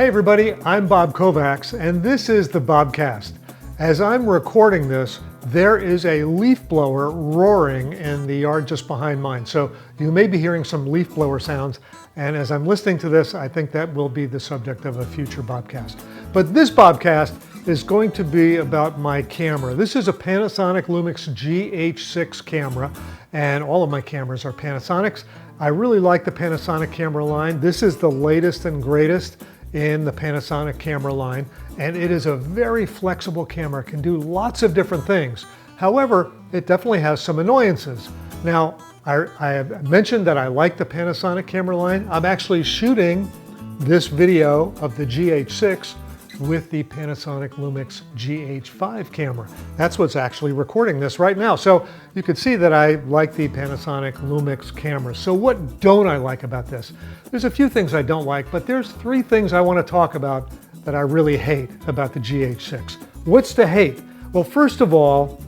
Hey everybody, I'm Bob Kovacs and this is the Bobcast. As I'm recording this, there is a leaf blower roaring in the yard just behind mine. So you may be hearing some leaf blower sounds, and as I'm listening to this, I think that will be the subject of a future Bobcast. But this Bobcast is going to be about my camera. This is a Panasonic Lumix GH6 camera, and all of my cameras are Panasonics. I really like the Panasonic camera line. This is the latest and greatest in the Panasonic camera line, and it is a very flexible camera. It can do lots of different things. However, it definitely has some annoyances. Now, I have mentioned that I like the Panasonic camera line. I'm actually shooting this video of the GH6 with the Panasonic Lumix GH5 camera. That's what's actually recording this right now. So you can see that I like the Panasonic Lumix camera. So what don't I like about this? There's a few things I don't like, but there's three things I want to talk about that I really hate about the GH6. What's to hate? Well, first of all,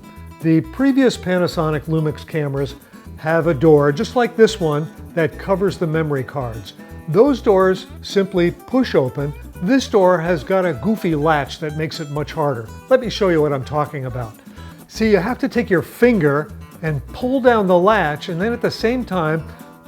the previous Panasonic Lumix cameras have a door, just like this one, that covers the memory cards. Those doors simply push open. This door has got a goofy latch that makes it much harder. Let me show you what I'm talking about. See, you have to take your finger and pull down the latch, and then at the same time,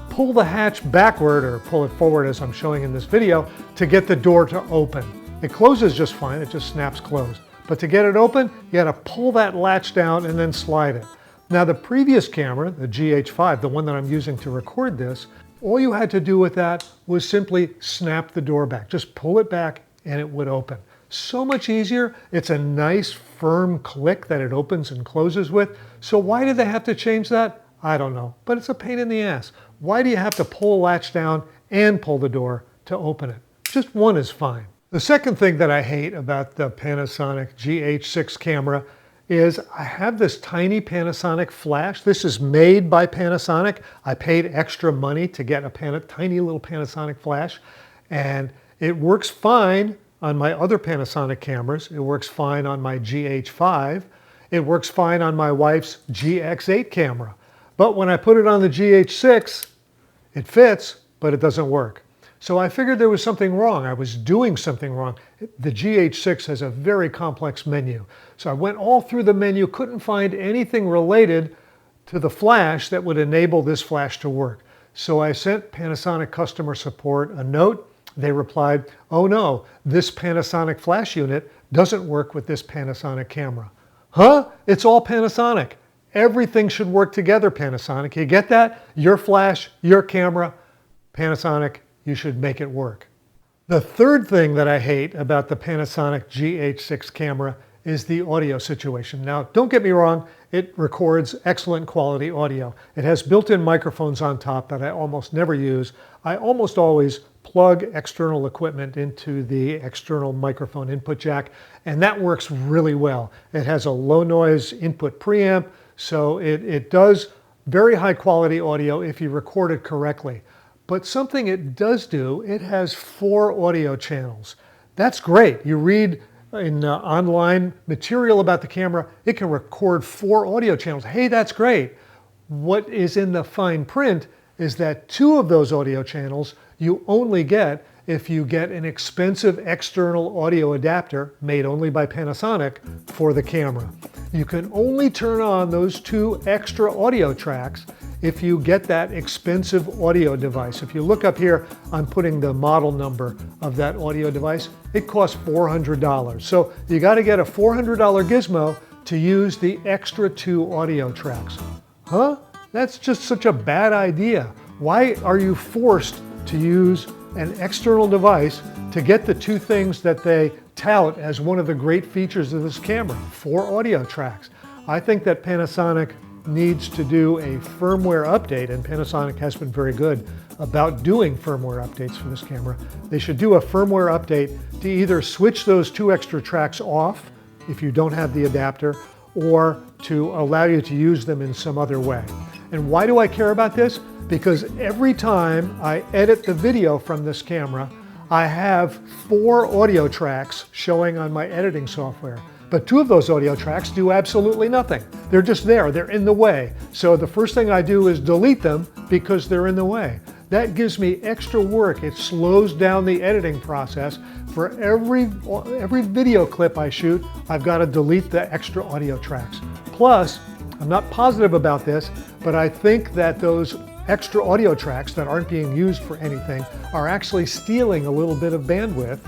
pull the hatch backward or pull it forward as I'm showing in this video to get the door to open. It closes just fine, it just snaps closed. But to get it open, you gotta pull that latch down and then slide it. Now the previous camera, the GH5, the one that I'm using to record this, all you had to do with that was simply snap the door back. Just pull it back and it would open. So much easier. It's a nice firm click that it opens and closes with. So why did they have to change that? I don't know, but it's a pain in the ass. Why do you have to pull a latch down and pull the door to open it? Just one is fine. The second thing that I hate about the Panasonic GH6 camera is I have this tiny Panasonic flash. This is made by Panasonic. I paid extra money to get a tiny little Panasonic flash, and it works fine on my other Panasonic cameras. It works fine on my GH5. It works fine on my wife's GX8 camera. But when I put it on the GH6, it fits, but it doesn't work. So I figured there was something wrong. I was doing something wrong. The GH6 has a very complex menu. So I went all through the menu, couldn't find anything related to the flash that would enable this flash to work. So I sent Panasonic customer support a note. They replied, "Oh no, this Panasonic flash unit doesn't work with this Panasonic camera." Huh? It's all Panasonic. Everything should work together, Panasonic. You get that? Your flash, your camera, Panasonic, you should make it work. The third thing that I hate about the Panasonic GH6 camera is the audio situation. Now, don't get me wrong, it records excellent quality audio. It has built-in microphones on top that I almost never use. I almost always plug external equipment into the external microphone input jack, and that works really well. It has a low noise input preamp, so it does very high quality audio if you record it correctly. But something it does do, it has 4 audio channels. That's great. You read in online material about the camera, it can record 4 audio channels. Hey, that's great. What is in the fine print is that 2 of those audio channels you only get if you get an expensive external audio adapter made only by Panasonic for the camera. You can only turn on those 2 extra audio tracks if you get that expensive audio device. If you look up here, I'm putting the model number of that audio device. It costs $400. So you got to get a $400 gizmo to use the extra 2 audio tracks. Huh? That's just such a bad idea. Why are you forced to use an external device to get the 2 things that they tout as one of the great features of this camera? 4 audio tracks. I think that Panasonic needs to do a firmware update, and Panasonic has been very good about doing firmware updates for this camera. They should do a firmware update to either switch those 2 extra tracks off if you don't have the adapter, or to allow you to use them in some other way. And why do I care about this? Because every time I edit the video from this camera, I have 4 audio tracks showing on my editing software. But 2 of those audio tracks do absolutely nothing. They're just there, they're in the way. So the first thing I do is delete them because they're in the way. that gives me extra work. It slows down the editing process. For every video clip I shoot, I've got to delete the extra audio tracks. Plus, I'm not positive about this, but I think that those extra audio tracks that aren't being used for anything are actually stealing a little bit of bandwidth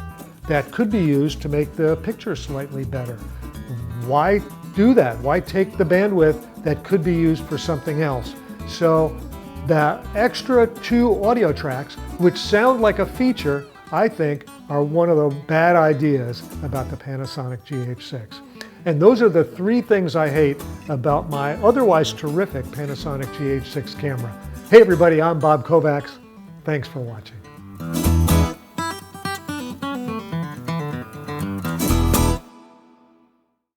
that could be used to make the picture slightly better. Why do that? Why take the bandwidth that could be used for something else? So the extra 2 audio tracks, which sound like a feature, I think are one of the bad ideas about the Panasonic GH6. And those are the 3 things I hate about my otherwise terrific Panasonic GH6 camera. Hey everybody, I'm Bob Kovacs. Thanks for watching.